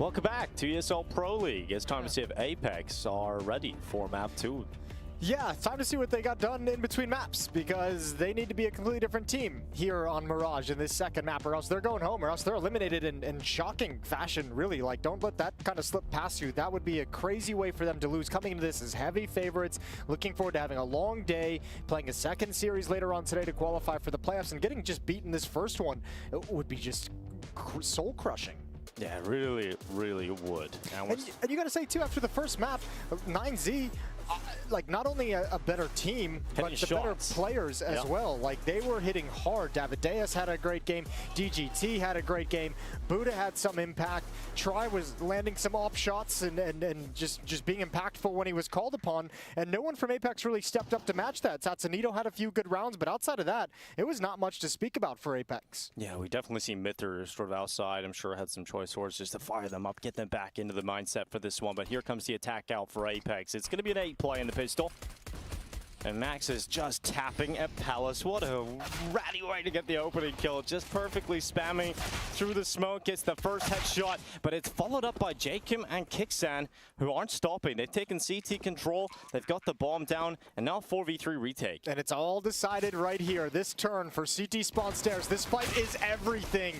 Welcome back to ESL Pro League. It's time to see if Apekz are ready for map 2. Yeah, it's time to see what they got done in between maps, because they need to be a completely different team here on Mirage in this second map, or else they're going home, or else they're eliminated in shocking fashion, really. Like, don't let that kind of slip past you. That would be a crazy way for them to lose. Coming into this as heavy favorites, looking forward to having a long day, playing a second series later on today to qualify for the playoffs, and getting just beaten this first one, it would be just soul-crushing. Yeah, really, really would. And you got to say, too, after the first map, 9Z, like, not only a better team, but the better players as well. Like, they were hitting hard. Davideus had a great game. DGT had a great game. Buddha had some impact. Try was landing some off shots and just being impactful when he was called upon. And no one from Apekz really stepped up to match that. Satsanito had a few good rounds, but outside of that, it was not much to speak about for Apekz. Yeah, we definitely see Mither sort of outside. I'm sure had some choice words just to fire them up, get them back into the mindset for this one. But here comes the attack out for Apekz. It's going to be an 8 play in the pistol. And Max is just tapping at Palace. What a ratty way to get the opening kill. Just perfectly spamming through the smoke. Gets the first headshot, but it's followed up by Jacob and Kixan, who aren't stopping. They've taken CT control. They've got the bomb down, and now 4v3 retake. And it's all decided right here. This turn for CT spawn stairs. This fight is everything.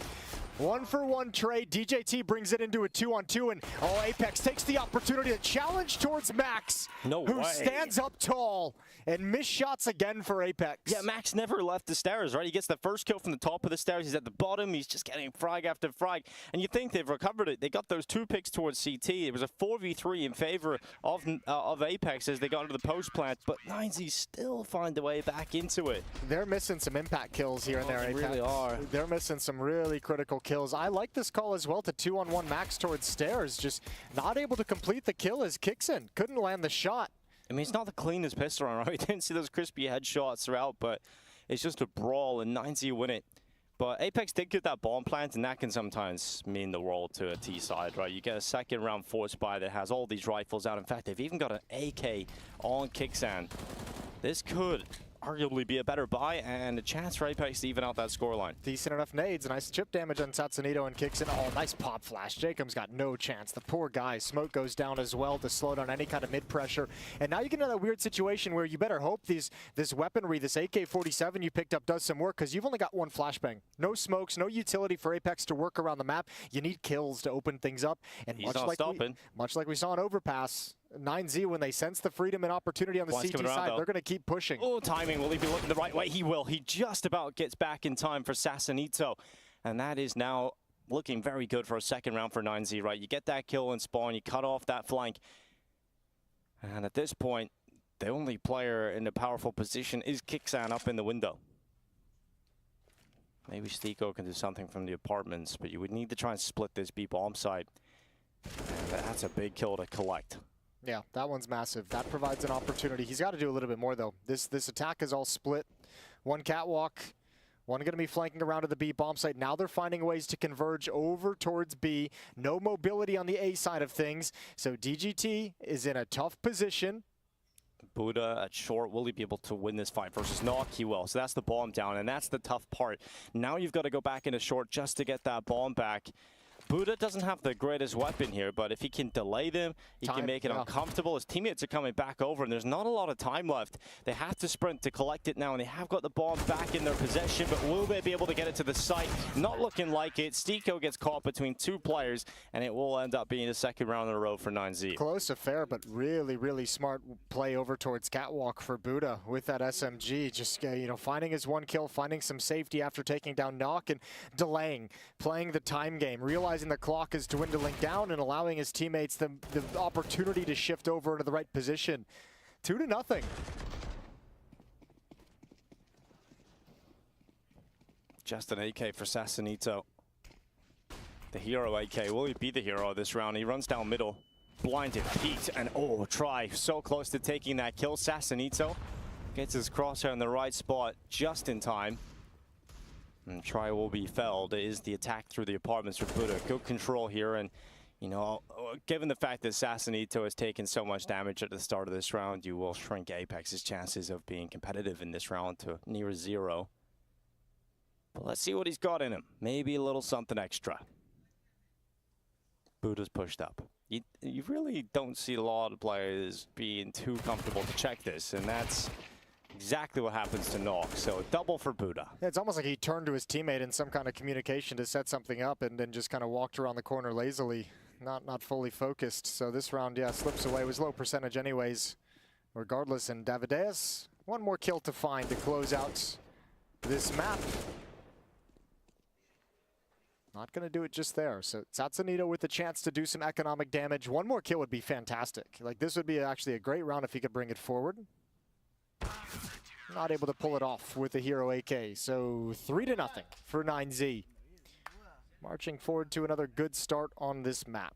1-for-1 trade. DJT brings it into a 2-on-2, and Apekz takes the opportunity to challenge towards Max, who stands up tall and miss shots again for Apekz. Yeah, Max never left the stairs, right? He gets the first kill from the top of the stairs. He's at the bottom. He's just getting frag after frag, and you think they've recovered it. They got those 2 picks towards CT. It was a 4v3 in favor of Apekz as they got into the post plant, but 9Z still find a way back into it. They're missing some impact kills here and there. They really are. They're missing some really critical kills. I like this call as well to 2-on-1 Max towards stairs. Just not able to complete the kill as Kixan couldn't land the shot. I mean, it's not the cleanest pistol round, right? We didn't see those crispy headshots throughout, but it's just a brawl, and 9Z win it. But Apekz did get that bomb plant, and that can sometimes mean the world to a T side, right? You get a second round force buy that has all these rifles out. In fact, they've even got an AK on Kixan. This could arguably be a better buy and a chance for Apekz to even out that scoreline. Decent enough nades, nice chip damage on Satsanito and Kixan. Oh, nice pop flash. Jacob's got no chance. The poor guy. Smoke goes down as well to slow down any kind of mid-pressure. And now you get into that weird situation where you better hope this weaponry, this AK-47 you picked up does some work, because you've only got one flashbang. No smokes, no utility for Apekz to work around the map. You need kills to open things up. And he's not stopping. Much like we saw in Overpass, 9Z, when they sense the freedom and opportunity on the CT side, they're going to keep pushing. Oh, timing. Will he be looking the right way? He will. He just about gets back in time for Satsanito. And that is now looking very good for a second round for 9Z, right? You get that kill and spawn, you cut off that flank. And at this point, the only player in a powerful position is Kixan up in the window. Maybe Stiko can do something from the apartments, but you would need to try and split this B bomb side. And that's a big kill to collect. Yeah, that one's massive. That provides an opportunity. He's got to do a little bit more, though. This attack is all split. One catwalk, one going to be flanking around to the B bomb site. Now they're finding ways to converge over towards B. No mobility on the A side of things. So DGT is in a tough position. Buddha at short, will he be able to win this fight versus Knock? He will. So that's the bomb down, and that's the tough part. Now you've got to go back into short just to get that bomb back. Buddha doesn't have the greatest weapon here, but if he can delay them, he can make it uncomfortable. His teammates are coming back over, and there's not a lot of time left. They have to sprint to collect it now, and they have got the bomb back in their possession, but will they be able to get it to the site? Not looking like it. Stiko gets caught between 2 players, and it will end up being a second round in a row for 9Z. Close affair, but really, really smart play over towards Catwalk for Buddha with that SMG. Just, you know, finding his 1 kill, finding some safety after taking down Knock, and delaying, playing the time game, realizing the clock is dwindling down and allowing his teammates the opportunity to shift over to the right position. 2-0. Just an AK for Satsanito. The hero AK. Will he be the hero this round? He runs down middle, blinded, peeked, and oh, try. So close to taking that kill. Satsanito gets his crosshair in the right spot just in time. And try will be felled. It is the attack through the apartments for Buddha. Good control here, and you know, given the fact that Satsanito has taken so much damage at the start of this round, you will shrink Apex's chances of being competitive in this round to near 0. But let's see what he's got in him. Maybe a little something extra. Buddha's pushed up. You really don't see a lot of players being too comfortable to check this, and that's exactly what happens to Nock. So a double for Buddha. Yeah, it's almost like he turned to his teammate in some kind of communication to set something up and then just kind of walked around the corner lazily, not fully focused. So this round, yeah, slips away. It was low percentage anyways, regardless. And Davideus, one more kill to find to close out this map. Not going to do it just there. So Satsanito with the chance to do some economic damage. One more kill would be fantastic. Like, this would be actually a great round if he could bring it forward. Not able to pull it off with the hero AK. So 3-0 for 9Z. Marching forward to another good start on this map.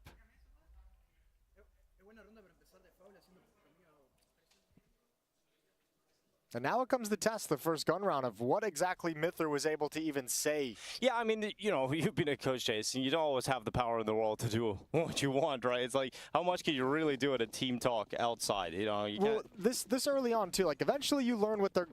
And now it comes the test, the first gun round, of what exactly Myther was able to even say. Yeah, I mean, you know, you've been a coach, Jason. You don't always have the power in the world to do what you want, right? It's like, how much can you really do at a team talk outside? You know, you well, this early on too. Like, eventually you learn what the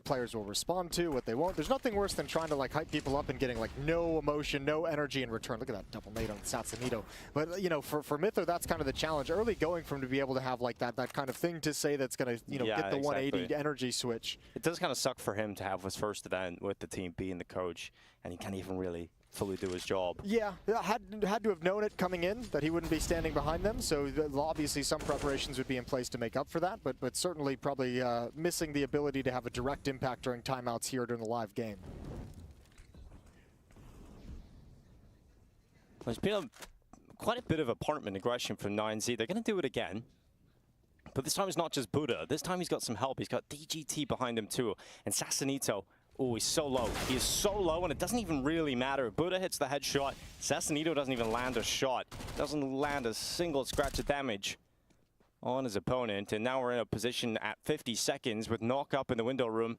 players will respond to, what they won't. There's nothing worse than trying to like hype people up and getting like no emotion, no energy in return. Look at that double nade on Satsanito. But you know, for Myther, that's kind of the challenge. Early going from to be able to have like that kind of thing to say that's going to get the 180 energy switch. It does kind of suck for him to have his first event with the team being the coach, and he can't even really fully do his job. Yeah, had to have known it coming in that he wouldn't be standing behind them. So obviously some preparations would be in place to make up for that, but certainly probably missing the ability to have a direct impact during timeouts here during the live game. There's been quite a bit of apartment aggression from 9Z. They're going to do it again. But this time it's not just Buddha. This time he's got some help. He's got DGT behind him too. And Satsanito, oh, he's so low. He is so low, and it doesn't even really matter. Buddha hits the headshot. Satsanito doesn't even land a shot. Doesn't land a single scratch of damage on his opponent. And now we're in a position at 50 seconds with Nock up in the window room.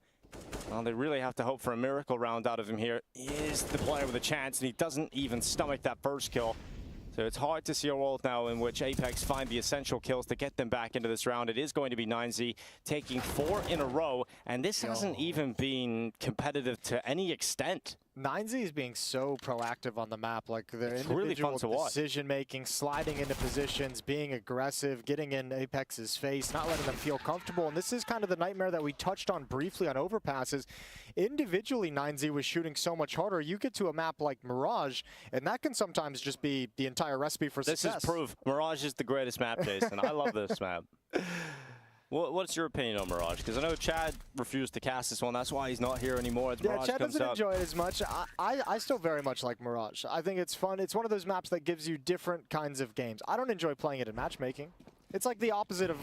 Well, they really have to hope for a miracle round out of him here. He is the player with a chance, and he doesn't even stomach that first kill. So it's hard to see a world now in which Apekz find the essential kills to get them back into this round. It is going to be 9Z taking 4 in a row, and this hasn't even been competitive to any extent. 9Z is being so proactive on the map, like their individual decision-making, sliding into positions, being aggressive, getting in Apex's face, not letting them feel comfortable. And this is kind of the nightmare that we touched on briefly on overpasses. Individually, 9Z was shooting so much harder. You get to a map like Mirage, and that can sometimes just be the entire recipe for success. This is proof. Mirage is the greatest map, Jason. I love this map. What's your opinion on Mirage? Because I know Chad refused to cast this one. That's why he's not here anymore. As Mirage Chad comes doesn't up. enjoy it as much. I still very much like Mirage. I think it's fun. It's one of those maps that gives you different kinds of games. I don't enjoy playing it in matchmaking. It's like the opposite of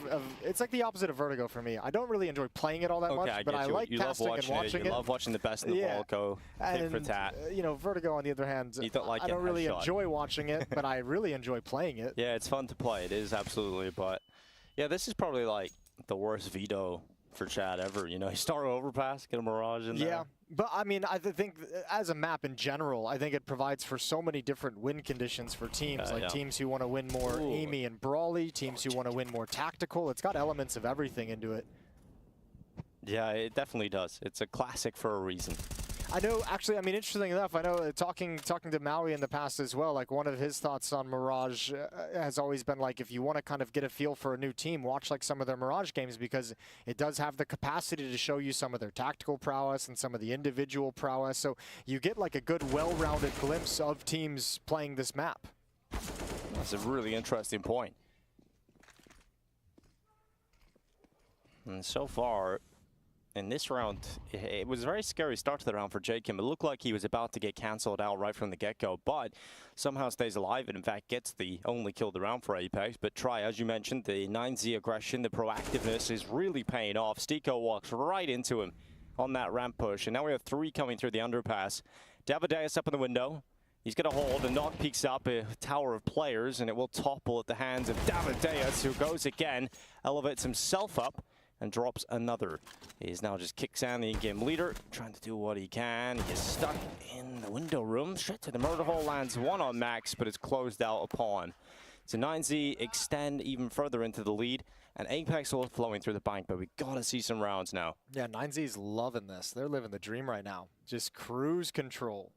Vertigo for me. I don't really enjoy playing it all that much, but I like casting and watching it. You love watching the best in the world go tit for tat. You know, Vertigo on the other hand, you don't like I don't really enjoy watching it, but I really enjoy playing it. Yeah, it's fun to play. It is absolutely, but yeah, this is probably like the worst veto for Chad ever. You know, you start overpass, get a Mirage in there. Yeah, but I mean, I think as a map in general, I think it provides for so many different win conditions for teams. Teams who want to win more aimy and brawly, teams who want to win more tactical. It's got elements of everything into it. Yeah, it definitely does. It's a classic for a reason. I know, actually, I mean, interesting enough, I know talking to Maui in the past as well, like one of his thoughts on Mirage has always been like, if you want to kind of get a feel for a new team, watch like some of their Mirage games, because it does have the capacity to show you some of their tactical prowess and some of the individual prowess. So you get like a good, well-rounded glimpse of teams playing this map. That's a really interesting point. And so far, in this round, it was a very scary start to the round for Jacob. It looked like he was about to get cancelled out right from the get-go, but somehow stays alive and in fact gets the only kill of the round for Apekz. But Try, as you mentioned, the 9Z aggression, the proactiveness is really paying off. Stiko walks right into him on that ramp push, and now we have 3 coming through the underpass. Davideus up in the window. He's going to hold, and Nock peeks up a tower of players, and it will topple at the hands of Davideus, who goes again, elevates himself up, and drops another. He's now just kicks down the in-game leader, trying to do what he can. He is stuck in the window room. Straight to the murder hole, lands 1 on Max, but it's closed out upon. So 9Z extend even further into the lead, and Apekz all flowing through the bank, but we gotta see some rounds now. Yeah, 9Z's loving this. They're living the dream right now. Just cruise control.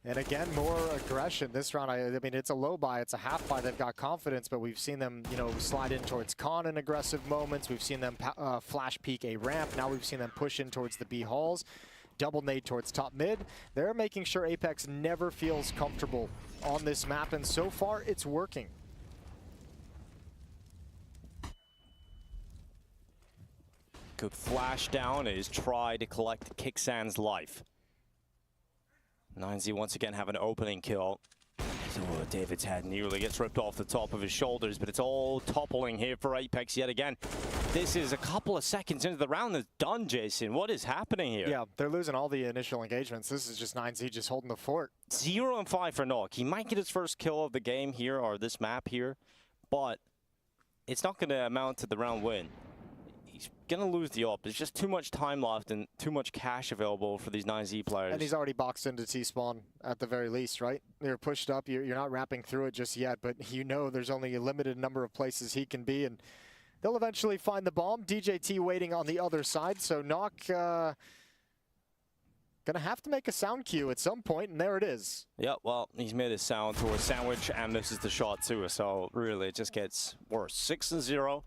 And again, more aggression this round. I mean, it's a low buy, it's a half buy. They've got confidence, but we've seen them, you know, slide in towards Con in aggressive moments. We've seen them flash peek a ramp. Now we've seen them push in towards the B halls, double nade towards top mid. They're making sure Apekz never feels comfortable on this map, and so far it's working. Good flash down is try to collect Kixan's life. 9Z once again have an opening kill. Oh, David's head nearly gets ripped off the top of his shoulders, but it's all toppling here for Apekz yet again. This is a couple of seconds into the round that's done, Jason. What is happening here? Yeah, they're losing all the initial engagements. This is just 9Z just holding the fort. 0 and 5 for Nock. He might get his first kill of the game here, or this map here, but it's not going to amount to the round win. He's going to lose the op. There's just too much time left and too much cash available for these 9Z players. And he's already boxed into T-spawn at the very least, right? You're pushed up. You're not wrapping through it just yet, but you know there's only a limited number of places he can be, and they'll eventually find the bomb. DJT waiting on the other side, so Nock going to have to make a sound cue at some point, and there it is. Yeah, well, he's made a sound to a sandwich and misses the shot too, so really it just gets worse. 6-0.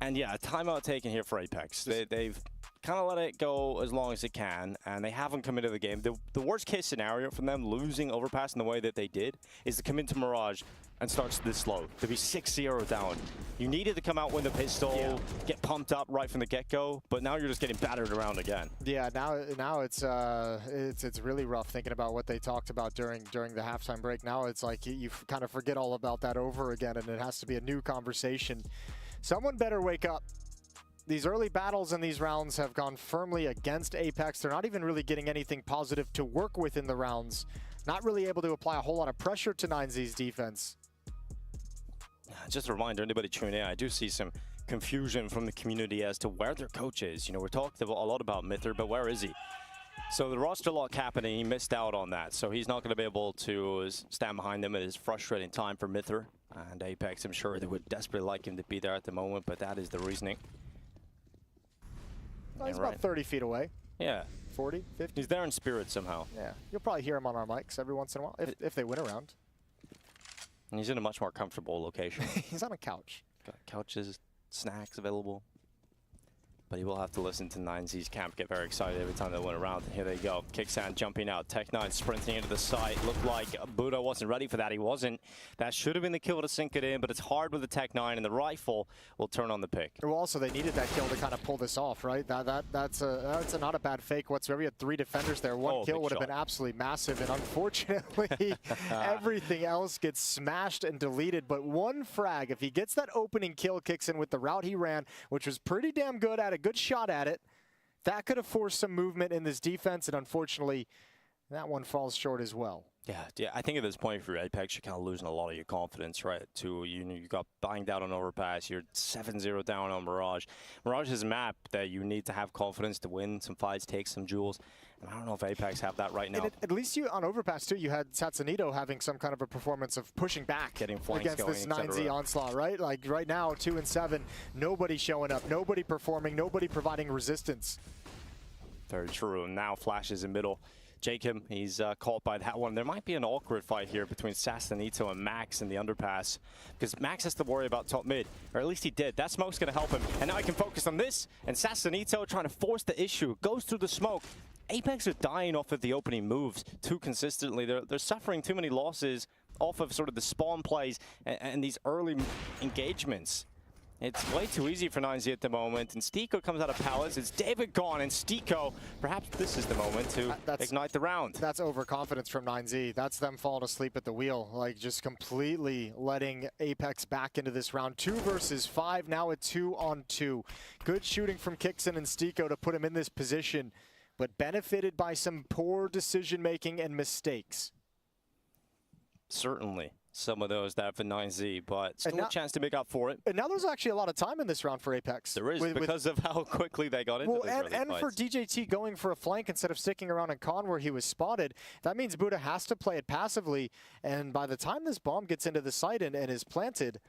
And yeah, a timeout taken here for Apekz. They've kind of let it go as long as it can, and they haven't come into the game. The worst case scenario from them losing Overpass in the way that they did is to come into Mirage and start this slow, to be 6-0 down. You needed to come out, win the pistol, get pumped up right from the get-go, but now you're just getting battered around again. Yeah, now it's really rough thinking about what they talked about during the halftime break. Now it's like you kind of forget all about that over again, and it has to be a new conversation. Someone better wake up. These early battles in these rounds have gone firmly against Apekz. They're not even really getting anything positive to work with in the rounds. Not really able to apply a whole lot of pressure to 9Z's defense. Just a reminder, anybody tuning in, I do see some confusion from the community as to where their coach is. You know, we're talking a lot about Mither, but where is he? So the roster lock happening, he missed out on that. So he's not going to be able to stand behind them. It is frustrating time for Mither. And Apekz, I'm sure they would desperately like him to be there at the moment, but that is the reasoning. Well, he's about 30 feet away. Yeah. 40, 50. He's there in spirit somehow. Yeah. You'll probably hear him on our mics every once in a while, if they win a round. And he's in a much more comfortable location. He's on a couch. Got couches, snacks available. But he will have to listen to 9Z's camp get very excited every time they win a round. And here they go. Kixan jumping out. Tech9 sprinting into the site. Looked like Buddha wasn't ready for that. He wasn't. That should have been the kill to sink it in, but it's hard with the Tech9, and the rifle will turn on the pick. Well, also, they needed that kill to kind of pull this off, right? That's not a bad fake whatsoever. You had 3 defenders there. One kill would have been absolutely massive, and unfortunately, everything else gets smashed and deleted. But one frag, if he gets that opening kill, kicks in with the route he ran, which was pretty damn good, at a good shot at it. That could have forced some movement in this defense, and unfortunately, that one falls short as well. Yeah. I think at this point for Apekz, you're kind of losing a lot of your confidence, right? You got banged out on Overpass. You're 7-0 down on Mirage. Mirage is a map that you need to have confidence to win some fights, take some jewels. And I don't know if Apekz have that right now. And at least you on Overpass too, you had Satsanito having some kind of a performance of pushing back, getting flanks against going, this 9Z onslaught, right? Like right now, 2 and 7, nobody showing up, nobody performing, nobody providing resistance. Very true. And now flashes in middle. Jacob, he's caught by that one. There might be an awkward fight here between Satsanito and Max in the underpass, because Max has to worry about top mid, or at least he did. That smoke's going to help him. And now he can focus on this, and Satsanito trying to force the issue, goes through the smoke. Apekz are dying off of the opening moves too consistently. They're suffering too many losses off of sort of the spawn plays and these early engagements. It's way too easy for 9Z at the moment, and Stiko comes out of palace. It's David gone, and Stiko, perhaps this is the moment to ignite the round. That's overconfidence from 9Z. That's them falling asleep at the wheel, like just completely letting Apekz back into this round. 2 versus 5, now a 2-on-2. Good shooting from Kixan and Stiko to put him in this position, but benefited by some poor decision-making and mistakes. Certainly. Some of those that for 9Z, but still a chance to make up for it. And now there's actually a lot of time in this round for Apekz. There is, because of how quickly they got into these early and fights. for DJT going for a flank instead of sticking around in Con where he was spotted, that means Buddha has to play it passively, and by the time this bomb gets into the site and is planted,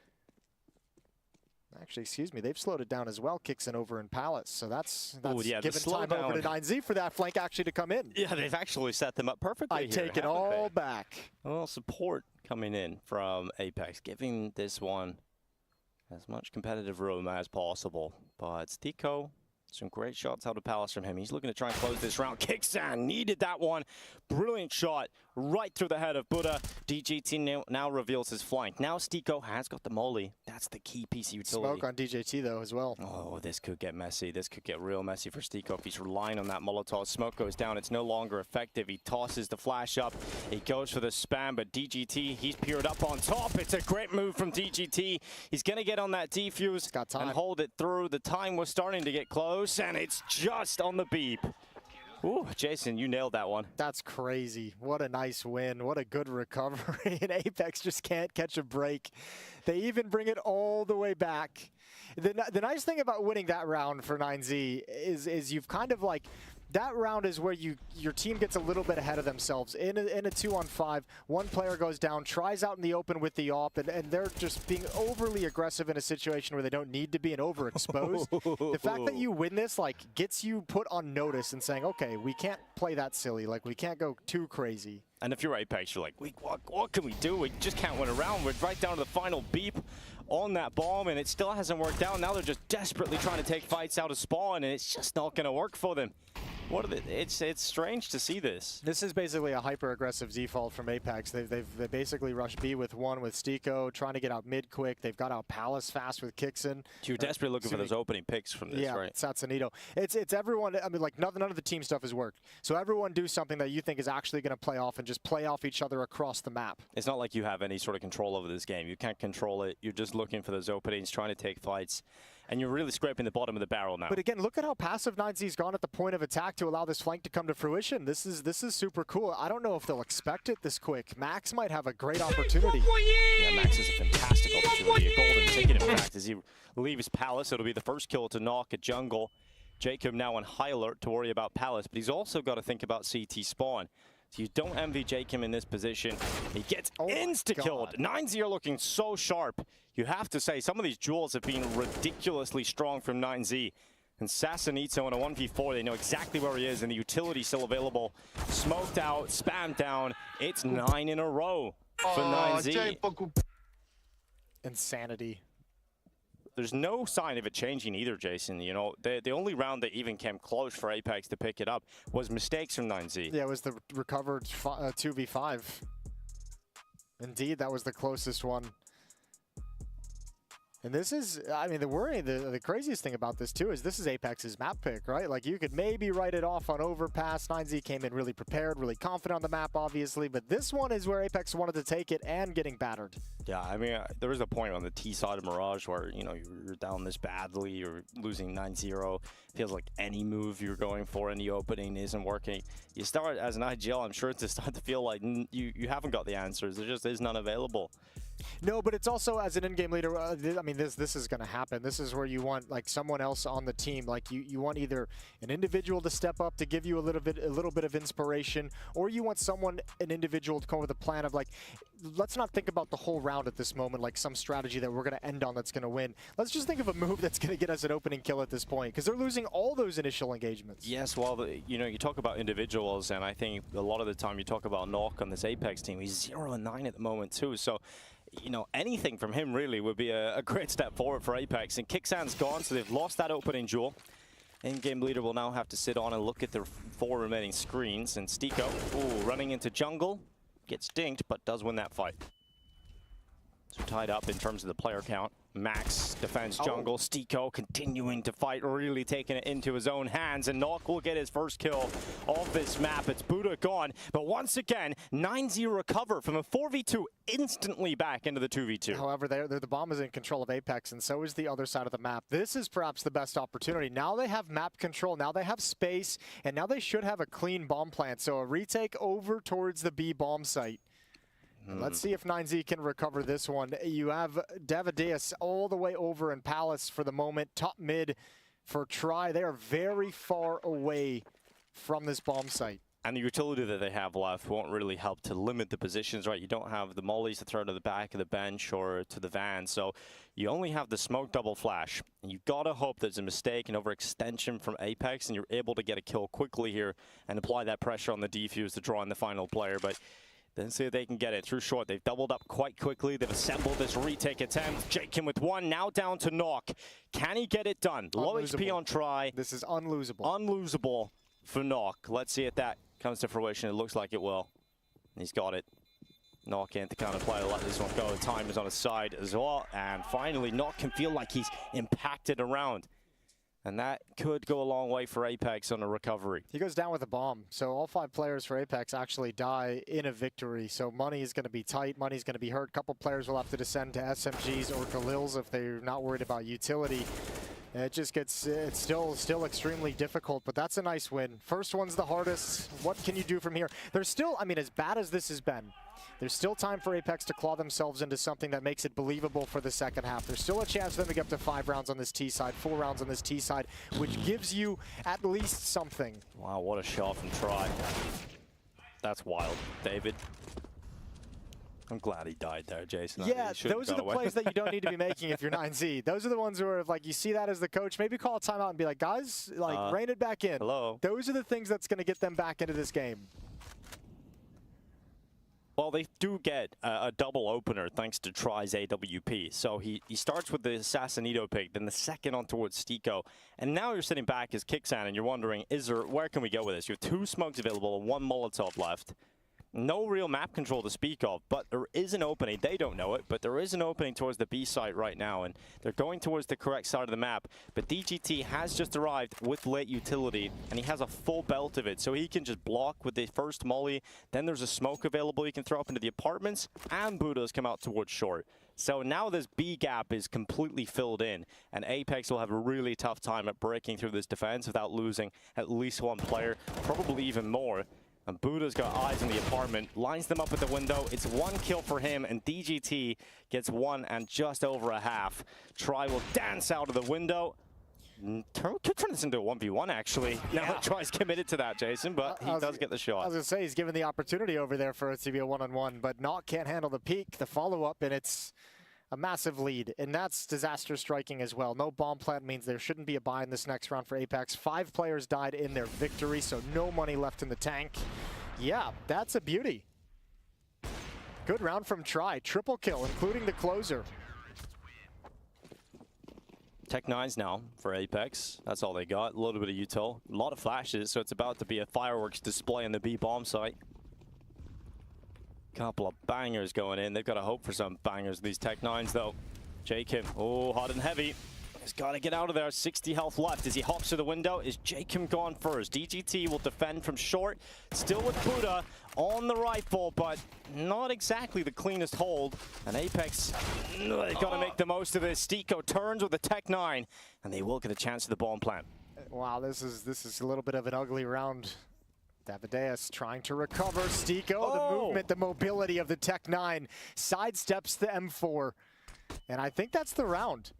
Actually, excuse me, they've slowed it down as well, Kixin over in Palace. So that's yeah, given time over to 9Z for that flank actually to come in. Yeah, they've actually set them up perfectly. I take it all back. Well, support coming in from Apekz, giving this one as much competitive room as possible. But Stiko, some great shots out of Palace from him. He's looking to try and close this round. Kixan needed that one. Brilliant shot right through the head of Buddha. DGT now reveals his flank. Now Stiko has got the molly. That's the key piece of utility. Smoke on DJT though as well. Oh, this could get messy. This could get real messy for Stiko if he's relying on that Molotov. Smoke goes down. It's no longer effective. He tosses the flash up. He goes for the spam, but DGT, he's peered up on top. It's a great move from DGT. He's going to get on that defuse and hold it through. The time was starting to get close, and it's just on the beep. Ooh, Jason, you nailed that one. That's crazy. What a nice win. What a good recovery. And Apekz just can't catch a break. They even bring it all the way back. The nice thing about winning that round for 9Z is you've kind of like, that round is where your team gets a little bit ahead of themselves. In a 2-on-5, one player goes down, tries out in the open with the AWP, and they're just being overly aggressive in a situation where they don't need to be and overexposed. The fact that you win this like gets you put on notice and saying, okay, we can't play that silly. Like, we can't go too crazy. And if you're Apekz, you're like, what can we do? We just can't win a round. We're right down to the final beep on that bomb, and it still hasn't worked out. Now they're just desperately trying to take fights out of spawn, and it's just not going to work for them. It's strange to see this. This is basically a hyper-aggressive default from Apekz. They basically rushed B with one with Stiko, trying to get out mid quick. They've got out Palace fast with Kixin. You're desperately looking for those opening picks from this, right? Yeah, Satsanito. It's everyone. I mean, like none of the team stuff has worked. So everyone do something that you think is actually going to play off and just play off each other across the map. It's not like you have any sort of control over this game. You can't control it. You're just looking for those openings, trying to take fights. And you're really scraping the bottom of the barrel now. But again, look at how passive 9Z's gone at the point of attack to allow this flank to come to fruition. This is super cool. I don't know if they'll expect it this quick. Max might have a great opportunity. Yeah, Max is a fantastic opportunity. A golden ticket, in fact, as he leaves Palace. It'll be the first kill to knock at jungle. Jacob now on high alert to worry about Palace, but he's also got to think about CT spawn. So you don't envy Jacob in this position. He gets insta-killed. 9Z are looking so sharp. You have to say, some of these duels have been ridiculously strong from 9Z. And Sassanito in a 1v4, they know exactly where he is, and the utility still available. Smoked out, spammed down. It's 9 in a row for 9Z. Insanity. There's no sign of it changing either, Jason. You know, the only round that even came close for Apekz to pick it up was mistakes from 9Z. Yeah, it was the recovered 2v5. Indeed, that was the closest one. And this is, I mean, the craziest thing about this too is this is Apex's map pick, right? Like you could maybe write it off on overpass. 9Z came in really prepared, really confident on the map, obviously, but this one is where Apekz wanted to take it and getting battered. Yeah, I mean, there was a point on the T side of Mirage where, you know, you're down this badly, you're losing 9-0. Feels like any move you're going for in the opening isn't working. You start as an IGL, I'm sure to start to feel like you haven't got the answers. There just is none available. No, but it's also as an in-game leader, I mean, this is going to happen. This is where you want like someone else on the team. Like you want either an individual to step up to give you a little bit of inspiration, or you want an individual to come with a plan of like, let's not think about the whole round at this moment, like some strategy that we're going to end on that's going to win. Let's just think of a move that's going to get us an opening kill at this point, because they're losing all those initial engagements. Yes, well, you know, you talk about individuals, and I think a lot of the time you talk about Knock on this Apekz team. He's 0-9 at the moment too, so you know, anything from him really would be a great step forward for Apekz. And Kixan's gone, so they've lost that opening duel. In-game leader will now have to sit on and look at their 4 remaining screens. And Stiko, running into jungle, gets dinked, but does win that fight. So tied up in terms of the player count. Max defends jungle. Stiko continuing to fight, really taking it into his own hands. And Knock will get his first kill of this map. It's Buddha gone. But once again, 9-0 recover from a 4v2 instantly back into the 2v2. However, the bomb is in control of Apekz, and so is the other side of the map. This is perhaps the best opportunity. Now they have map control. Now they have space. And now they should have a clean bomb plant. So a retake over towards the B bomb site. Let's see if 9Z can recover this one. You have Davideus all the way over in Palace for the moment. Top mid for Try. They are very far away from this bomb site. And the utility that they have left won't really help to limit the positions, right? You don't have the mollies to throw to the back of the bench or to the van, so you only have the smoke double flash. And you've got to hope there's a mistake, an overextension from Apekz, and you're able to get a kill quickly here and apply that pressure on the defuse to draw in the final player. But then see if they can get it through short. They've doubled up quite quickly. They've assembled this retake attempt. Jakin with one, now down to Knock. Can he get it done? Low HP on try. This is unlosable. Unlosable for Knock. Let's see if that comes to fruition. It looks like it will. And he's got it. Knock in to kind of play to let this one go. The time is on his side as well. And finally, Knock can feel like he's impacted around. And that could go a long way for Apekz on a recovery. He goes down with a bomb. So all 5 players for Apekz actually die in a victory. So money is going to be tight. Money is going to be hurt. A couple players will have to descend to SMGs or Galils if they're not worried about utility. It just gets, it's still extremely difficult, but that's a nice win. First one's the hardest. What can you do from here? There's still, I mean, as bad as this has been, there's still time for Apekz to claw themselves into something that makes it believable for the second half. There's still a chance for them to get up to 5 rounds on this T side, 4 rounds on this T side, which gives you at least something. Wow, what a shot from Try. That's wild, David. I'm glad he died there, Jason. Yeah, those are the plays that you don't need to be making if you're 9Z. Those are the ones where, like, you see that as the coach, maybe call a timeout and be like, guys, like, rein it back in. Hello. Those are the things that's going to get them back into this game. Well, they do get a double opener thanks to Try's AWP. So he starts with the Assassinito pick, then the second on towards Stico. And now you're sitting back as Kixan and you're wondering, where can we go with this? You have 2 smokes available and 1 Molotov left. No real map control to speak of, but there is an opening. They don't know it, but there is an opening towards the B site right now, and they're going towards the correct side of the map. But DGT has just arrived with late utility, and he has a full belt of it, so he can just block with the first molly. Then there's a smoke available he can throw up into the apartments, and Buddha's come out towards short. So now this B gap is completely filled in, and Apekz will have a really tough time at breaking through this defense without losing at least 1 player, probably even more. And Buddha's got eyes in the apartment, lines them up at the window. It's 1 kill for him, and DGT gets 1 and just over a half. Try will dance out of the window. Could turn this into a 1v1, actually. Yeah. Now Try's committed to that, Jason, but he does get the shot. I was going to say, he's given the opportunity over there for it to be a one-on-one, but Knock can't handle the peak, the follow-up, and it's a massive lead, and that's disaster striking as well. No bomb plant means there shouldn't be a buy in this next round for Apekz. 5 players died in their victory, so no money left in the tank. Yeah, that's a beauty. Good round from Try. Triple kill, including the closer. Tech 9s now for Apekz. That's all they got. A little bit of util. A lot of flashes, so it's about to be a fireworks display on the B bomb site. Couple of bangers going in. They've got to hope for some bangers, these Tech 9s, though. Jakin, oh, hot and heavy. He's got to get out of there. 60 health left as he hops to the window. Is Jakin gone first? DGT will defend from short. Still with Buddha on the rifle, but not exactly the cleanest hold. And Apekz, they've got to make the most of this. Stico turns with the Tech 9, and they will get a chance to the bomb plant. Wow, this is a little bit of an ugly round. Davideus trying to recover. Stico, the movement, the mobility of the Tech 9 sidesteps the M4. And I think that's the round.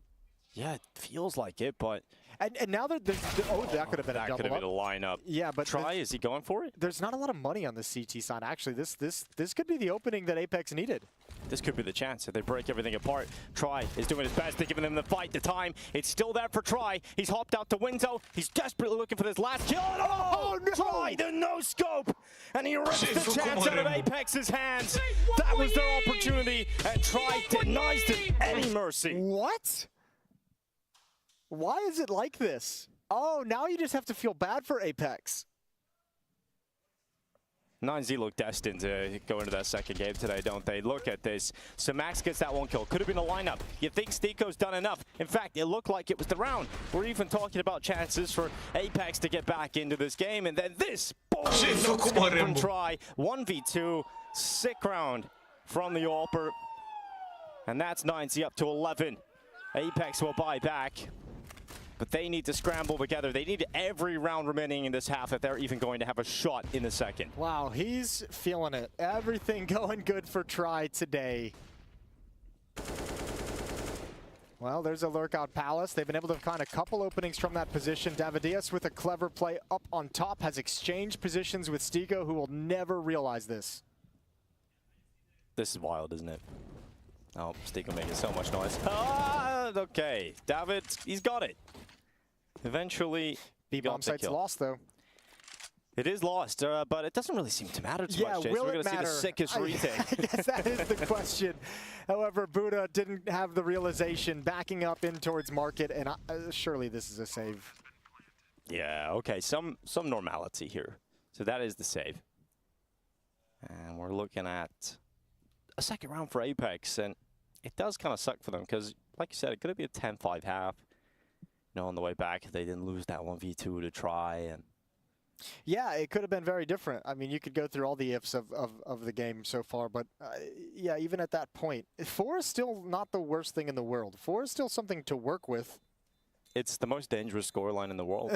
Yeah, it feels like it, but... And now that that could have been a double up. That could have been a lineup. Yeah, but Try, is he going for it? There's not a lot of money on the CT side. Actually, this could be the opening that Apekz needed. This could be the chance if they break everything apart. Try is doing his best. They're giving them the fight, the time. It's still there for Try. He's hopped out the window. He's desperately looking for this last kill. Oh no! Try the no-scope! And he rips the chance out of Apex's hands. That was their opportunity, and Try denies them any mercy. What? Why is it like this? Oh, now you just have to feel bad for Apekz. 9Z look destined to go into that second game today, don't they? Look at this. So Max gets that 1 kill. Could have been a lineup. You think Stico's done enough. In fact, it looked like it was the round. We're even talking about chances for Apekz to get back into this game. And then this, boom, from Try. 1v2, sick round from the AWPer. And that's 9Z up to 11. Apekz will buy back. But they need to scramble together. They need every round remaining in this half if they're even going to have a shot in the second. Wow, he's feeling it. Everything going good for Try today. Well, there's a lurkout Palace. They've been able to find a couple openings from that position. Davideus with a clever play up on top has exchanged positions with Stigo, who will never realize this. This is wild, isn't it? Oh, Stigo making so much noise. Ah, okay. David, he's got it. Eventually, B-bomb site's lost, though. It is lost, but it doesn't really seem to matter too much, Jason. We're going to see the sickest retake. I guess that is the question. However, Buddha didn't have the realization, backing up in towards market, and surely this is a save. Yeah, okay, some normality here. So that is the save. And we're looking at a second round for Apekz, and it does kind of suck for them because, like you said, it could be a 10-5 half. You know, on the way back, if they didn't lose that 1v2 to try. And yeah, it could have been very different. I mean, you could go through all the ifs of the game so far, but yeah, even at that point, 4 is still not the worst thing in the world. 4 is still something to work with. It's the most dangerous scoreline in the world.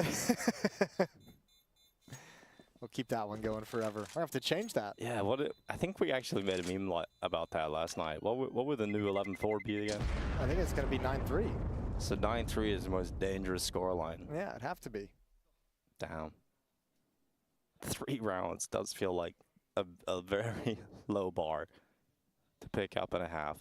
We'll keep that one going forever. I have to change that. Yeah, I think we actually made a meme about that last night. What would the new 11-4 be again? I think it's going to be 9-3. So 9-3 is the most dangerous scoreline. Yeah, it'd have to be. Damn. 3 rounds does feel like a very low bar to pick up in a half.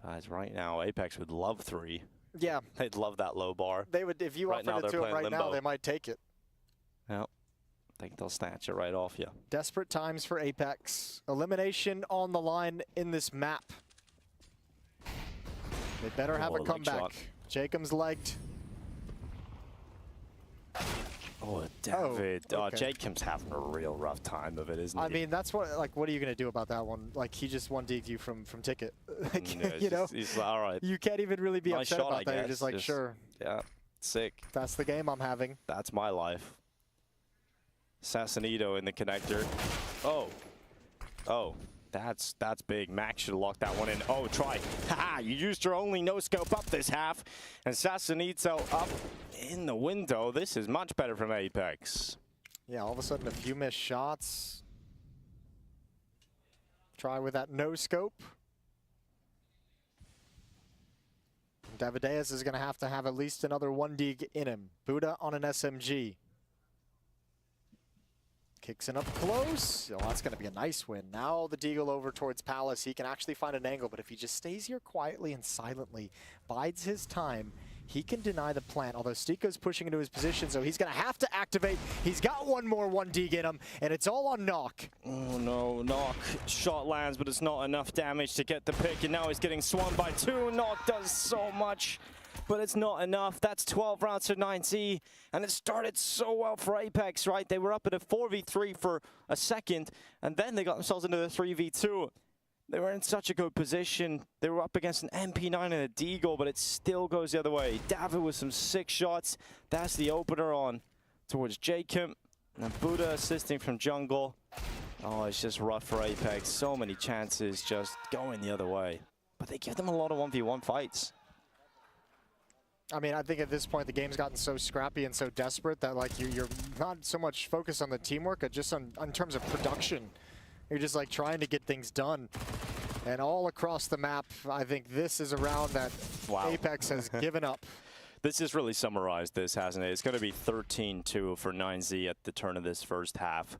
Guys, right now, Apekz would love 3. Yeah. They'd love that low bar. They would, if you offered it to them right now, they might take it. Yep. I think they'll snatch it right off you. Desperate times for Apekz. Elimination on the line in this map. They better have a comeback. Jacob's legged. Oh, David. Oh, okay. Jacob's having a real rough time of it, isn't he? I mean, that's what, like, what are you going to do about that one? Like, he just 1-D'd you from ticket. Like, yeah, you know? He's like, all right. You can't even really be Nice upset shot, about that. You're just like, sure. Yeah, sick. That's the game I'm having. That's my life. Assassinito in the connector. Oh. Oh. That's big. Max should have locked that one in. Oh, try. Haha, you used your only no-scope up this half. And Assassinito up in the window. This is much better from Apekz. Yeah, all of a sudden a few missed shots. Try with that no-scope. Davideus is going to have at least another 1D in him. Buddha on an SMG. Kicks in up close. Oh, that's going to be a nice win. Now the Deagle over towards Palace. He can actually find an angle, but if he just stays here quietly and silently, bides his time, he can deny the plant. Although Stiko's pushing into his position, so he's going to have to activate. He's got one more 1D in him, and it's all on Knock. Oh no, Knock. Shot lands, but it's not enough damage to get the pick, and now he's getting swung by 2. Knock does so much, but it's not enough. That's 12 rounds to 9Z, and it started so well for Apekz, right? They were up at a 4v3 for a second, and then they got themselves into the 3v2. They were in such a good position. They were up against an MP9 and a Deagle, but it still goes the other way. David with some sick shots. That's the opener on towards Jacob. And Buddha assisting from jungle. Oh, it's just rough for Apekz. So many chances just going the other way. But they give them a lot of 1v1 fights. I mean, I think at this point the game's gotten so scrappy and so desperate that like you're not so much focused on the teamwork, but just on terms of production. You're just like trying to get things done. And all across the map, I think this is a round that Apekz has given up. This has really summarized this, hasn't it? It's going to be 13-2 for 9Z at the turn of this first half.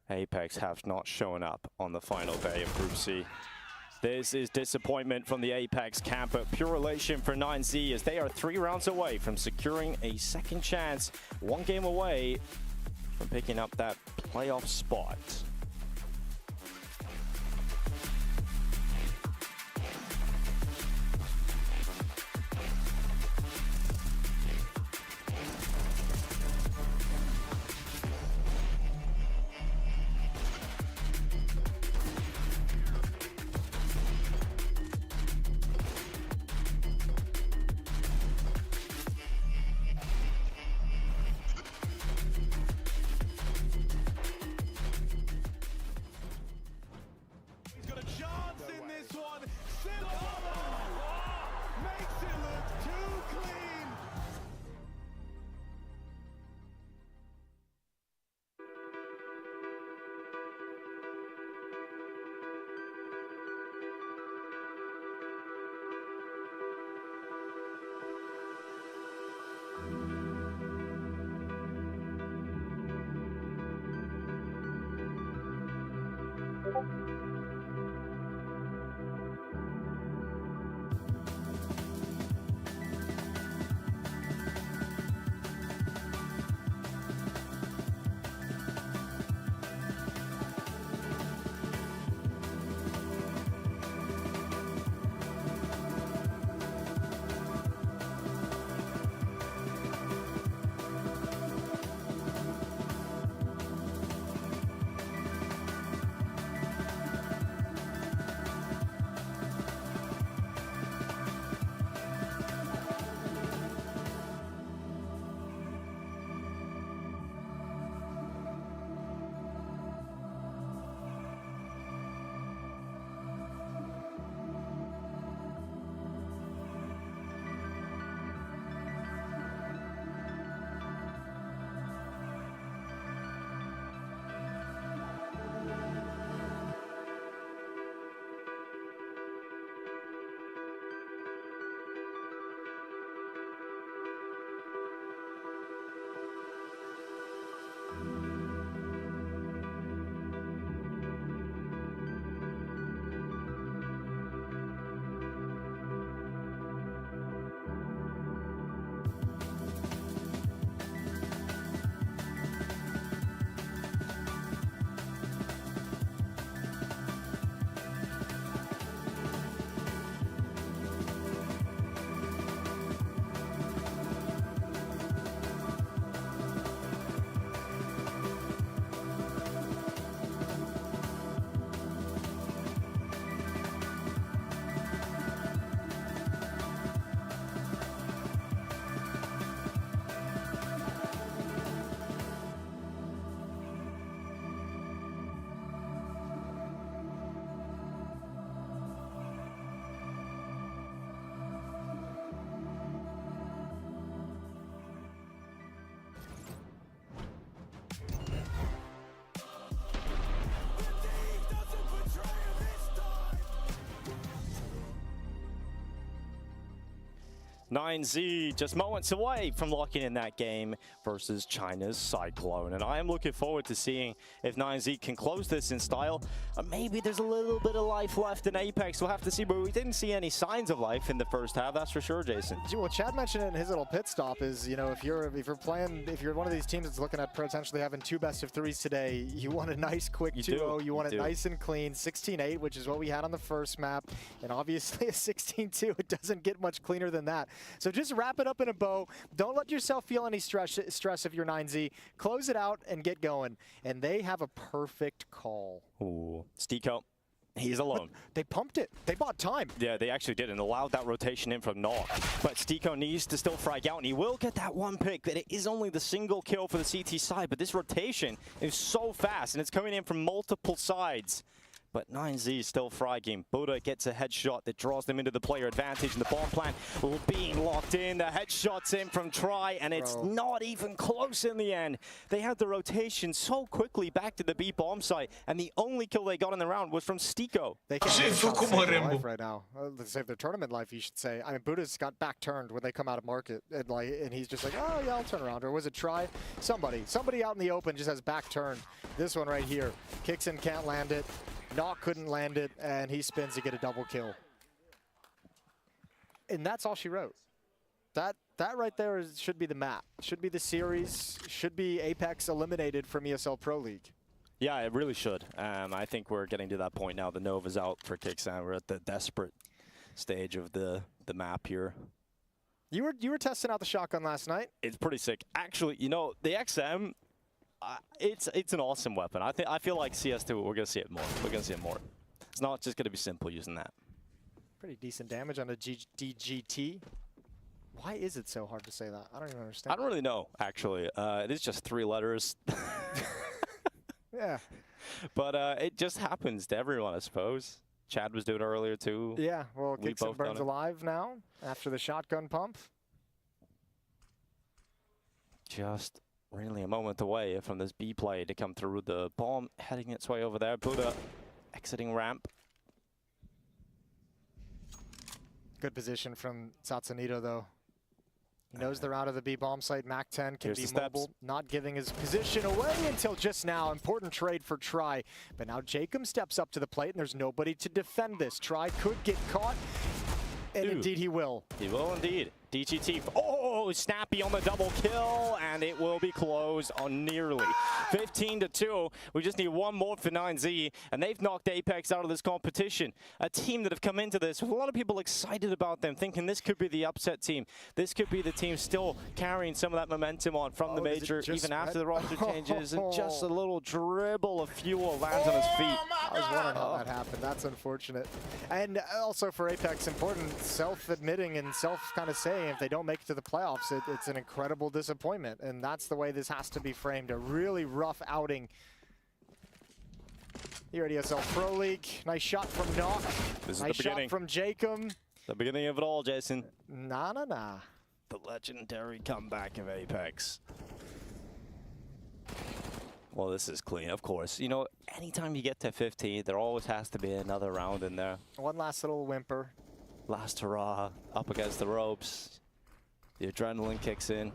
Apekz have not shown up on the final day of Group C. This is disappointment from the Apekz camp, but pure elation for 9Z as they are 3 rounds away from securing a second chance, 1 game away from picking up that playoff spot. 9Z just moments away from locking in that game versus China's Cyclone. And I am looking forward to seeing if 9Z can close this in style. Maybe there's a little bit of life left in Apekz. We'll have to see, but we didn't see any signs of life in the first half, that's for sure, Jason. Well, Chad mentioned it in his little pit stop is, you know, if you're one of these teams that's looking at potentially having 2 best-of-3s today, you want a nice quick 2-0. You want it nice and clean. 16-8, which is what we had on the first map. And obviously a 16-2, it doesn't get much cleaner than that. So just wrap it up in a bow. Don't let yourself feel any stress if you're 9Z. Close it out and get going. And they have a perfect call. Ooh, Stico, he's alone. But they pumped it. They bought time. Yeah, they actually did and allowed that rotation in from Nok. But Stico needs to still frag out, and he will get that 1 pick. But it is only the single kill for the CT side. But this rotation is so fast, and it's coming in from multiple sides. But 9Z is still fragging. Buddha gets a headshot that draws them into the player advantage, and the bomb plant being locked in. The headshot's in from Try, and it's not even close in the end. They had the rotation so quickly back to the B bomb site, and the only kill they got in the round was from Stico. They can't save their life right now. Save their tournament life, you should say. I mean, Buddha's got back turned when they come out of market, and he's just like, oh yeah, I'll turn around. Or was it Try? Somebody out in the open just has back turned. This one right here, kicks in, can't land it. Nok couldn't land it, and he spins to get a double kill. And that's all she wrote. That right there should be the map. Should be the series. Should be Apekz eliminated from ESL Pro League. Yeah, it really should. I think we're getting to that point now. The Nova's out for Kixan. We're at the desperate stage of the map here. You were testing out the shotgun last night. It's pretty sick. Actually, you know, the XM, it's an awesome weapon. I feel like CS2, we're gonna see it more. We're gonna see it more. It's not just gonna be simple using that. Pretty decent damage on a DGT. Why is it so hard to say that? I don't even understand. I don't really know, actually. It is just 3 letters. Yeah. But it just happens to everyone, I suppose. Chad was doing it earlier too. Yeah. Well, Kixan burns alive now after the shotgun pump. Just really a moment away from this B play to come through. The bomb heading its way over there. Buddha exiting ramp. Good position from Satsunito, though. He knows they're out of the B bomb site. Mac-10 can Here's be mobile, not giving his position away until just now. Important trade for Try. But now Jacob steps up to the plate, and there's nobody to defend this. Try could get caught, and indeed he will. He will indeed. DGT, oh, snappy on the double kill, and it will be closed on nearly 15-2. We just need one more for 9Z, and they've knocked Apekz out of this competition. A team that have come into this with a lot of people excited about them, thinking this could be the upset team. This could be the team still carrying some of that momentum on from the major, even after the roster changes, and just a little dribble of fuel lands on his feet. I was wondering how that happened. That's unfortunate. And also for Apekz, important self-admitting and kind of saying if they don't make it to the playoffs, it's an incredible disappointment. And that's the way this has to be framed. A really rough outing here at ESL Pro League. Nice shot from Nock. Nice shot from Jacob. The beginning of it all, Jason. Nah. The legendary comeback of Apekz. Well, this is clean, of course. You know, anytime you get to 15, there always has to be another round in there. One last little whimper. Last hurrah, up against the ropes. The adrenaline kicks in.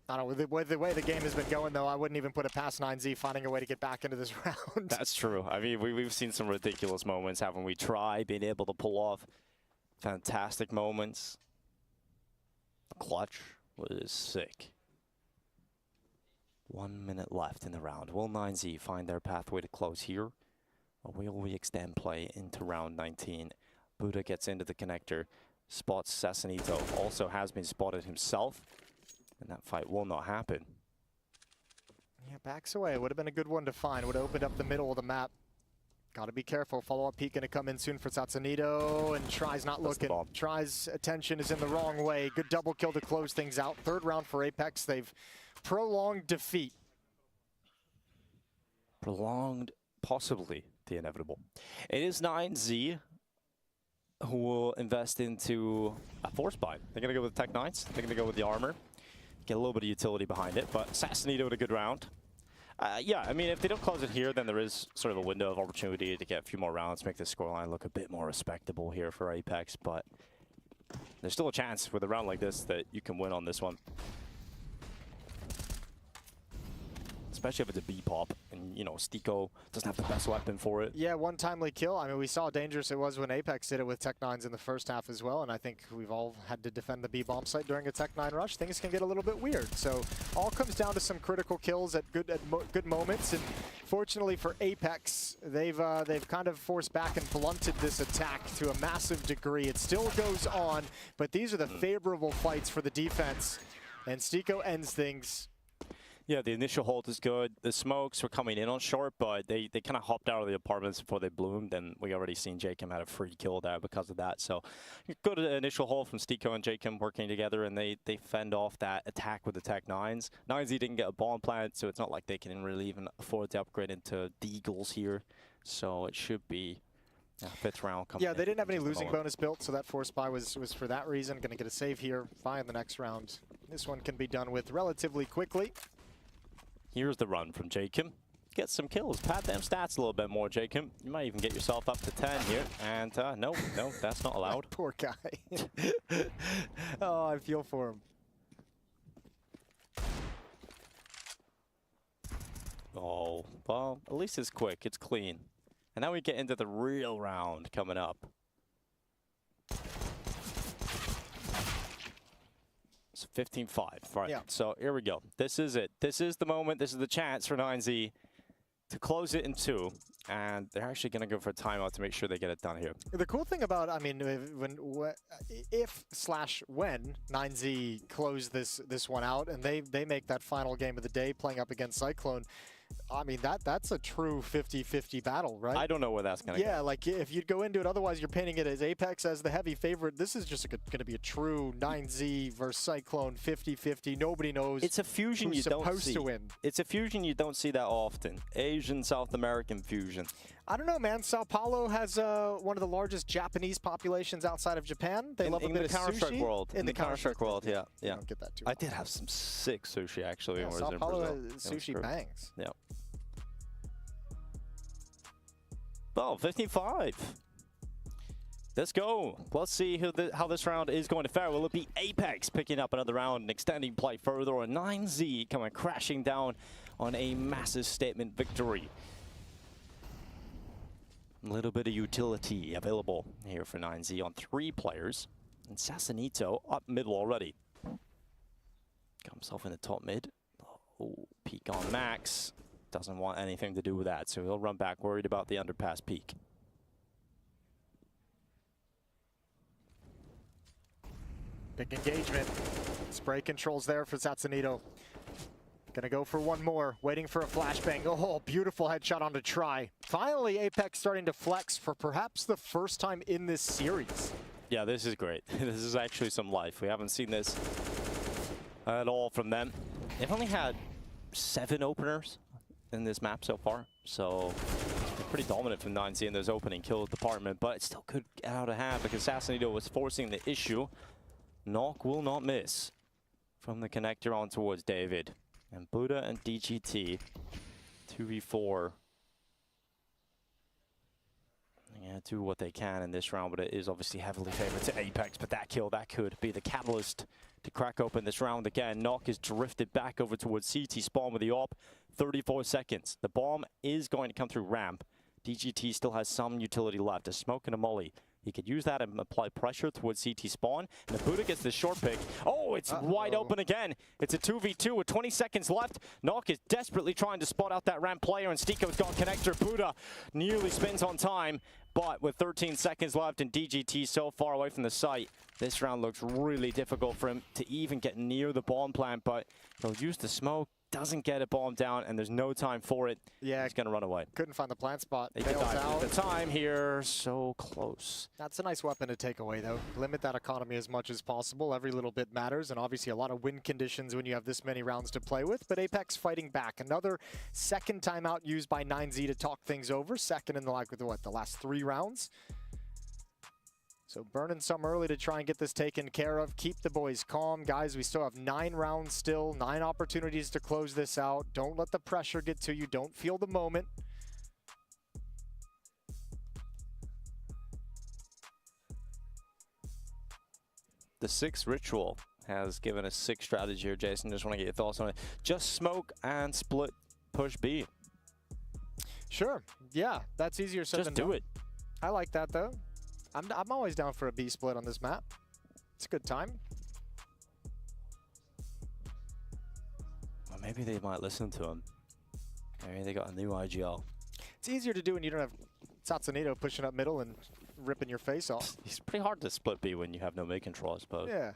I don't know, with the way the game has been going, though, I wouldn't even put it past 9Z finding a way to get back into this round. That's true. I mean, we've seen some ridiculous moments, haven't we? Try being able to pull off fantastic moments. The clutch was sick. 1 minute left in the round. Will 9Z find their pathway to close here? Or will we extend play into round 19? Buddha gets into the connector, spots Sassanito, also has been spotted himself, and that fight will not happen. Yeah, backs away. Would have been a good one to find. Would have opened up the middle of the map. Got to be careful. Follow-up peek going to come in soon for Sassanito, and Try's not looking. Try's attention is in the wrong way. Good double kill to close things out. Third round for Apekz. They've prolonged defeat. Prolonged, possibly the inevitable. It is 9Z who will invest into a force buy. They're going to go with Tech 9s. They're going to go with the armor. Get a little bit of utility behind it, but Sassanito with a good round. Yeah, I mean, if they don't close it here, then there is sort of a window of opportunity to get a few more rounds, make the scoreline look a bit more respectable here for Apekz, but there's still a chance with a round like this that you can win on this one. Especially if it's a B-pop, and, you know, Stiko doesn't have the best weapon for it. Yeah, one timely kill. I mean, we saw how dangerous it was when Apekz did it with Tech 9s in the first half as well, and I think we've all had to defend the B-bomb site during a Tech 9 rush. Things can get a little bit weird, so all comes down to some critical kills at good moments, and fortunately for Apekz, they've kind of forced back and blunted this attack to a massive degree. It still goes on, but these are the favorable fights for the defense, and Stiko ends things. Yeah, the initial hold is good. The smokes were coming in on short, but they kind of hopped out of the apartments before they bloomed, and we already seen Jacob had a free kill there because of that. So good initial hold from Stiko and Jacob working together, and they fend off that attack with the Tech 9s. 9Z didn't get a bomb plant, so it's not like they can really even afford to upgrade into Deagles here. So it should be fifth round coming. Yeah, they didn't have any losing bonus built, so that force buy was for that reason. Going to get a save here, buy in the next round. This one can be done with relatively quickly. Here's the run from Jacob. Get some kills. Pad them stats a little bit more, Jacob. You might even get yourself up to 10 here. And no, that's not allowed. Poor guy. Oh, I feel for him. Oh, well, at least it's quick. It's clean. And now we get into the real round coming up. It's 15-5, right? Yeah. So here we go. This is it. This is the moment. This is the chance for 9Z to close it in 2. And they're actually going to go for a timeout to make sure they get it done here. The cool thing about, I mean, if/when 9Z close this one out and they make that final game of the day playing up against Cyclone, I mean, that's a true 50-50 battle, right? I don't know where that's going to go. Yeah, like if you'd go into it, otherwise you're painting it as Apekz as the heavy favorite. This is just going to be a true 9Z versus Cyclone 50-50. Nobody knows. It's a fusion who's you don't supposed see. to win. It's a fusion you don't see that often. Asian South American fusion. I don't know, man. Sao Paulo has one of the largest Japanese populations outside of Japan. They love a bit of Counter-Strike sushi. world. In the Counter-Strike world, yeah. You don't get that too I often. did have some sick sushi actually. Yeah, when I Sao was in Paulo Brazil. sushi bangs. Yeah. Oh, 55. Let's go. Let's see how this round is going to fare. Will it be Apekz picking up another round and extending play further, or 9Z coming crashing down on a massive statement victory? A little bit of utility available here for 9Z on 3 players. And Sassanito up middle already. Got himself in the top mid. Oh, peek on Max. Doesn't want anything to do with that, so he'll run back worried about the underpass peek. Big engagement. Spray controls there for Sassanito. Gonna go for one more, waiting for a flashbang. Oh, beautiful headshot on to try. Finally, Apekz starting to flex for perhaps the first time in this series. Yeah, this is great. This is actually some life. We haven't seen this at all from them. They've only had 7 openers in this map so far, so it's been pretty dominant from 9Z in those opening kill department, but it still could get out of hand because Sassanito was forcing the issue. Knock will not miss from the connector on towards David. And Buddha and DGT, 2v4. Yeah, do what they can in this round, but it is obviously heavily favored to Apekz. But that kill, that could be the catalyst to crack open this round again. Knock is drifted back over towards CT spawn with the AWP. 34 seconds. The bomb is going to come through ramp. DGT still has some utility left. A smoke and a molly. He could use that and apply pressure towards CT spawn. And the Buddha gets the short pick. Oh, it's wide open again. It's a 2v2 with 20 seconds left. Knock is desperately trying to spot out that ramp player, and Stiko's got connector. Buddha nearly spins on time, but with 13 seconds left and DGT so far away from the site, this round looks really difficult for him to even get near the bomb plant, but he'll use the smoke. Doesn't get a bomb down, and there's no time for it. Yeah, he's gonna run away. Couldn't find the plant spot. They did out. The time here, so close. That's a nice weapon to take away, though. Limit that economy as much as possible. Every little bit matters, and obviously a lot of win conditions when you have this many rounds to play with. But Apekz fighting back. Another second timeout used by 9Z to talk things over. Second in the the last 3 rounds. So burning some early to try and get this taken care of. Keep the boys calm. Guys, we still have 9 rounds still, 9 opportunities to close this out. Don't let the pressure get to you. Don't feel the moment. The 6 ritual has given us 6 strategy here, Jason. Just want to get your thoughts on it. Just smoke and split push B. Sure. Yeah, that's easier said than done. Just do it. I like that, though. I'm always down for a B split on this map. It's a good time. Well, maybe they might listen to him. Maybe they got a new IGL. It's easier to do when you don't have Sassanito pushing up middle and ripping your face off. It's pretty hard to split B when you have no mid control, I suppose. Yeah.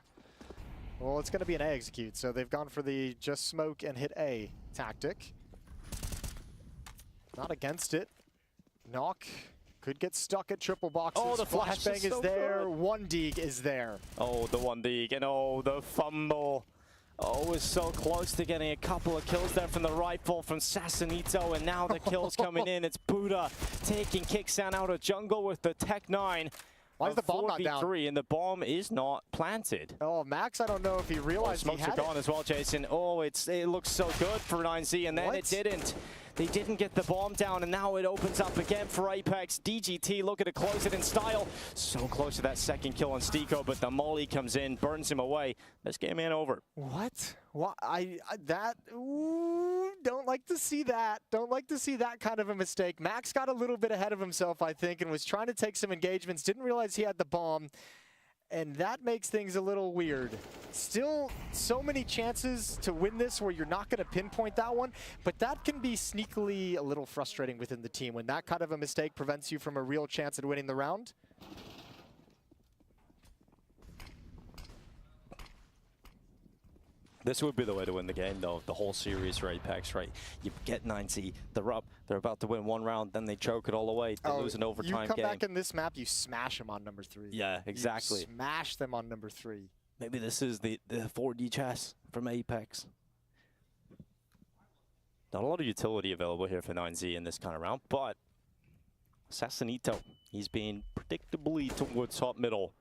Well, it's going to be an A execute, so they've gone for the just smoke and hit A tactic. Not against it. Knock. Could get stuck at triple boxes. Oh, the flashbang is there. Good. 1D is there. Oh, the 1D, and oh, the fumble. Oh, was so close to getting a couple of kills there from the rifle from Sassanito, and now the kills coming in. It's Buddha taking Kicksan out of jungle with the Tech 9. Why is the bomb not down? And the bomb is not planted. Oh, Max, I don't know if he realized he had smokes are gone as well, Jason. Oh, it looks so good for 9Z, and then it didn't. They didn't get the bomb down, and now it opens up again for Apekz. DGT looking to close it in style. So close to that second kill on Stiko, but the molly comes in, burns him away. This game ain't over. What? What? Ooh, don't like to see that. Don't like to see that kind of a mistake. Max got a little bit ahead of himself, I think, and was trying to take some engagements. Didn't realize he had the bomb. And that makes things a little weird. Still, so many chances to win this where you're not going to pinpoint that one, but that can be sneakily a little frustrating within the team when that kind of a mistake prevents you from a real chance at winning the round. This would be the way to win the game, though, the whole series for Apekz, right? You get 9Z, they're up, they're about to win 1 round, then they choke it all away, they lose an overtime game. You come back in this map, you smash them on number 3. Yeah, exactly. You smash them on number 3. Maybe this is the 4D chess from Apekz. Not a lot of utility available here for 9Z in this kind of round, but Sassanito, he's been predictably towards top middle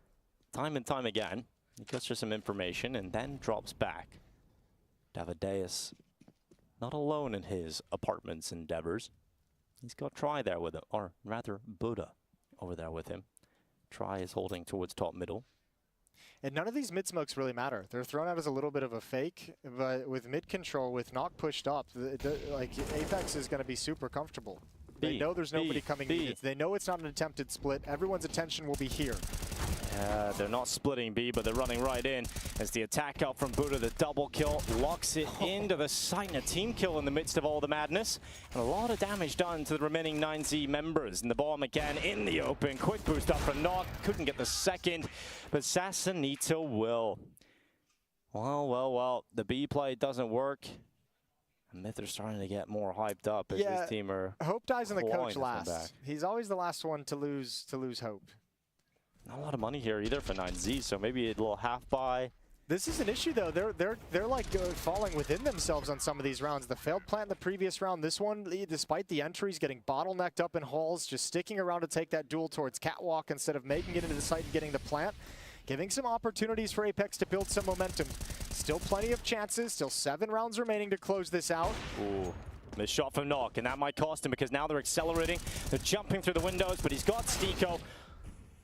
time and time again. He goes for some information and then drops back. Davideus not alone in his apartment's endeavors. He's got Try there with him, or rather Buddha over there with him. Try is holding towards top middle. And none of these mid smokes really matter. They're thrown out as a little bit of a fake, but with mid control, with Knock pushed up, like Apekz is going to be super comfortable. They know there's nobody coming in. They know it's not an attempted split. Everyone's attention will be here. They're not splitting B, but they're running right in as the attack out from Buddha. The double kill locks it into the site, and a team kill in the midst of all the madness. And a lot of damage done to the remaining 9Z members. And the bomb again in the open. Quick boost up from Knock. Couldn't get the second, but Sassanito will. Well. The B play doesn't work. Myth are starting to get more hyped up as this team are. Hope dies in the coach last. He's always the last one to lose Hope. Not a lot of money here either for 9Z, so maybe a little half buy. This is an issue though. They're like falling within themselves on some of these rounds. The failed plant in the previous round, this one, despite the entries, getting bottlenecked up in halls, just sticking around to take that duel towards catwalk instead of making it into the site and getting the plant. Giving some opportunities for Apekz to build some momentum. Still plenty of chances, still 7 rounds remaining to close this out. Ooh, missed shot from Knock, and that might cost him because now they're accelerating. They're jumping through the windows, but he's got Stiko.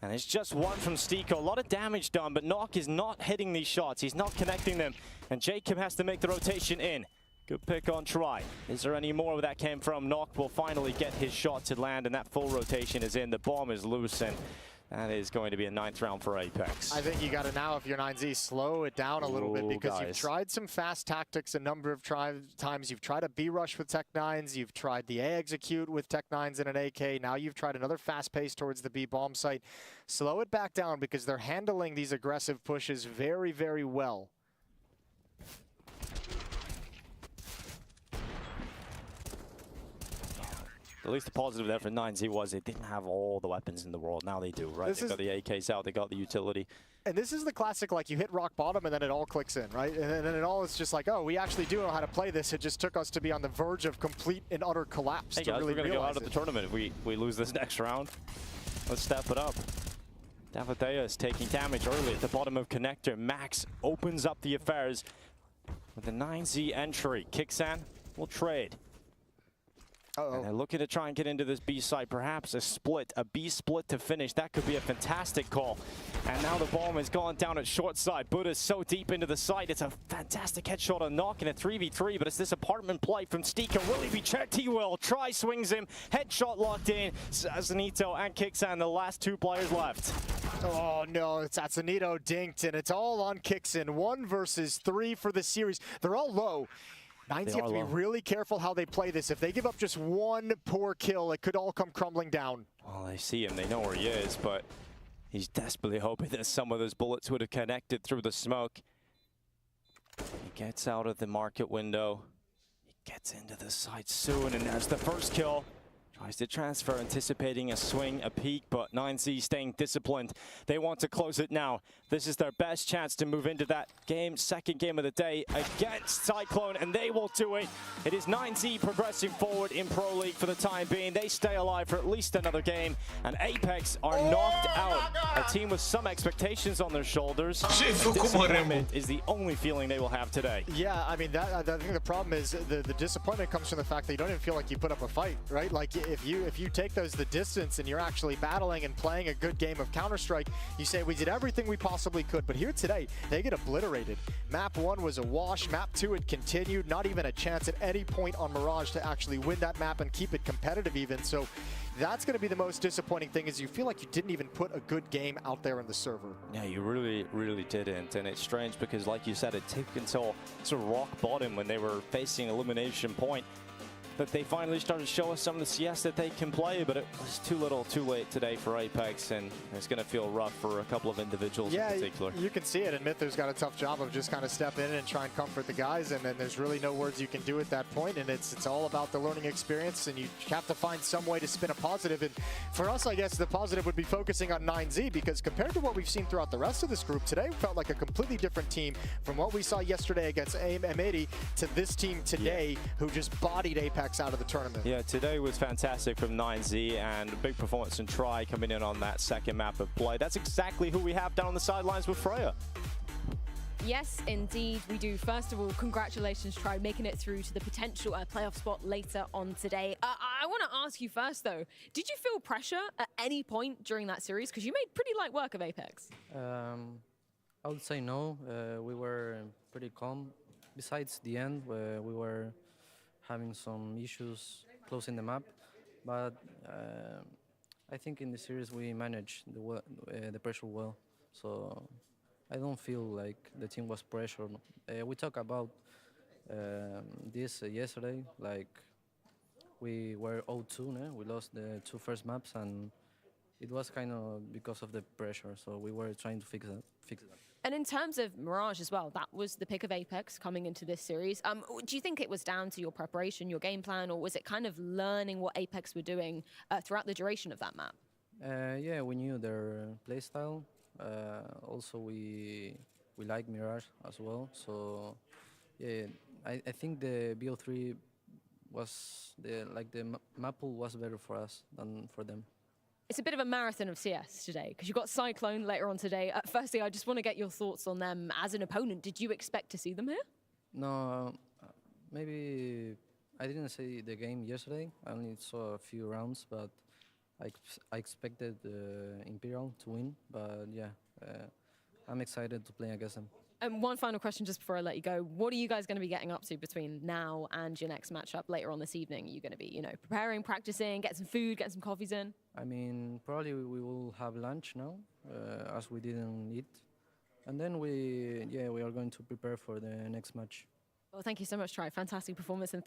And it's just one from Stiko. A lot of damage done, but Knock is not hitting these shots. He's not connecting them. And Jacob has to make the rotation in. Good pick on try. Is there any more where that came from? Knock will finally get his shot to land, and that full rotation is in. The bomb is loose, and that is going to be a 9th round for Apekz. I think you got to now, if you're 9Z, slow it down a little bit because you've tried some fast tactics a number of times. You've tried a B rush with Tech 9s. You've tried the A execute with Tech 9s and an AK. Now you've tried another fast pace towards the B bomb site. Slow it back down because they're handling these aggressive pushes very, very well. At least the positive there for 9Z was they didn't have all the weapons in the world. Now they do, right? They've got the AKs out, they got the utility. And this is the classic, like, you hit rock bottom and then it all clicks in, right? And then it all is just like, oh, we actually do know how to play this. It just took us to be on the verge of complete and utter collapse. Hey guys, we're going to go out of the tournament if we lose this next round. Let's step it up. Davadea is taking damage early at the bottom of connector. Max opens up the affairs with the 9Z entry. Kixan will trade. And they're looking to try and get into this B site, perhaps a B split to finish. That could be a fantastic call. And now the bomb has gone down at short side. Buddha's so deep into the site. It's a fantastic headshot on Knock in a 3v3, but it's this apartment play from Stiko. Will he be checked? He will. Try swings him. Headshot locked in. Sassanito and Kixan, the last 2 players left. Oh no, it's Sassanito dinked, and it's all on Kixan. 1 versus 3 for the series. They're all low. 9Z have to be really careful how they play this. If they give up just 1 poor kill, it could all come crumbling down. Well, they see him. They know where he is, but he's desperately hoping that some of those bullets would have connected through the smoke. He gets out of the market window. He gets into the site soon, and there's the first kill. Tries to transfer, anticipating a swing, a peek, but 9Z staying disciplined. They want to close it now. This is their best chance to move into that game, second game of the day against Cyclone, and they will do it. It is 9Z progressing forward in Pro League for the time being. They stay alive for at least another game, and Apekz are knocked out. A team with some expectations on their shoulders. Disappointment is the only feeling they will have today. Yeah, I mean, I think the problem is the disappointment comes from the fact that you don't even feel like you put up a fight, right? Like, if you take the distance and you're actually battling and playing a good game of Counter-Strike, you say we did everything we possibly could. But here today, they get obliterated. Map 1 was a wash. Map 2 it continued. Not even a chance at any point on Mirage to actually win that map and keep it competitive even. So that's going to be the most disappointing thing, is you feel like you didn't even put a good game out there in the server. Yeah, you really, really didn't. And it's strange because, like you said, it took until sort of rock bottom when they were facing elimination point that they finally started to show us some of the CS that they can play, but it was too little too late today for Apekz, and it's going to feel rough for a couple of individuals in particular. You can see it, and Myther's got a tough job of just kind of stepping in and try and comfort the guys, and then there's really no words you can do at that point, and it's all about the learning experience, and you have to find some way to spin a positive. And for us, I guess the positive would be focusing on 9Z, because compared to what we've seen throughout the rest of this group, today felt like a completely different team from what we saw yesterday against M80 to this team today, who just bodied Apekz out of the tournament. Yeah, today was fantastic from 9Z, and a big performance and Try coming in on that second map of play. That's exactly who we have down on the sidelines with Freya. Yes, indeed, we do. First of all, congratulations, Tri, making it through to the potential playoff spot later on today. I want to ask you first, though, did you feel pressure at any point during that series? Because you made pretty light work of Apekz. I would say no. We were pretty calm. Besides the end, where we were having some issues closing the map, but I think in the series we managed the pressure well. So I don't feel like the team was pressured. We talked about this yesterday. Like we were 0-2, né? We lost the 2 first maps, and it was kind of because of the pressure. So we were trying to fix it. And in terms of Mirage as well, that was the pick of Apekz coming into this series. Do you think it was down to your preparation, your game plan, or was it kind of learning what Apekz were doing throughout the duration of that map? Yeah, we knew their playstyle. Also, we like Mirage as well. So yeah, I think the BO3 was the map pool was better for us than for them. It's a bit of a marathon of CS today, because you've got Cyclone later on today. Firstly, I just want to get your thoughts on them as an opponent. Did you expect to see them here? No, maybe I didn't see the game yesterday. I only saw a few rounds, but I expected Imperial to win. But yeah, I'm excited to play against them. And one final question just before I let you go. What are you guys going to be getting up to between now and your next matchup later on this evening? Are you going to be, preparing, practicing, get some food, get some coffees in? I mean, probably we will have lunch now, as we didn't eat. And then we are going to prepare for the next match. Well, thank you so much, Tri. Fantastic performance and